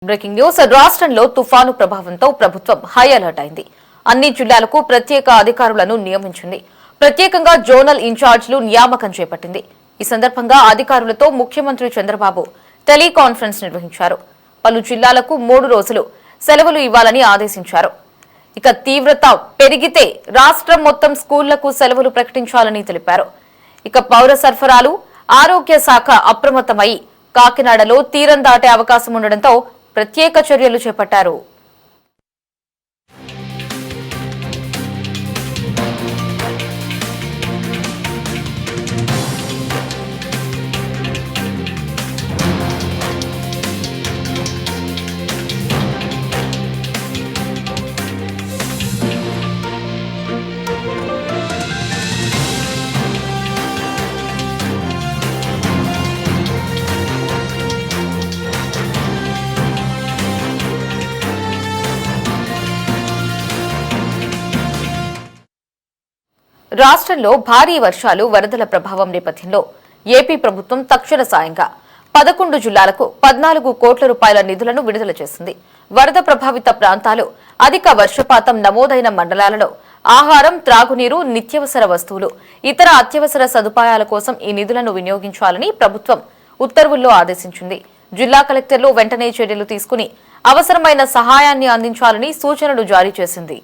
Breaking news రాష్ట్రంలో తుఫాను ప్రభావంతో ప్రభుత్వం హై అలర్ట్ అయింది. అన్ని జిల్లాలకు ప్రత్యేక అధికారులను నియమించింది. ప్రత్యేకంగా జోనల్ ఇన్ఛార్జీలు నియామకం చేపట్టింది. ఈ సందర్భంగా అధికారులతో ముఖ్యమంత్రి చంద్రబాబు టెలికాన్ఫరెన్స్ నిర్వహించారు. పలు జిల్లాలకు 3 రోజులు సెలవులు ఇవ్వాలని ఆదేశించారు. ఇక తీవ్రత పెరిగితే రాష్ట్రం మొత్తం స్కూళ్లకు సెలవులు ప్రకటించాలని తెలిపారు. ఇక పౌర సరఫరాలు, ఆరోగ్య శాఖ అప్రమత్తమై కాకినాడలో తీరం దాటే అవకాశం ఉండడంతో ప్రత్యేక చర్యలు చేపట్టారు. రాష్ట్రంలో భారీ వర్షాలు, వరదల ప్రభావం నేపథ్యంలో ఏపీ ప్రభుత్వం తక్షణ సాయంగా 11 జిల్లాలకు 14 కోట్ల రూపాయల నిధులను విడుదల చేసింది. వరద ప్రభావిత ప్రాంతాలు, అధిక వర్షపాతం నమోదైన మండలాలలో ఆహారం, త్రాగునీరు, నిత్యావసర వస్తువులు, ఇతర అత్యవసర సదుపాయాల కోసం ఈ నిధులను వినియోగించాలని ప్రభుత్వం ఉత్తర్వుల్లో ఆదేశించింది. జిల్లా కలెక్టర్లు వెంటనే చర్యలు తీసుకుని అవసరమైన సహాయాన్ని అందించాలని సూచనలు జారీ చేసింది.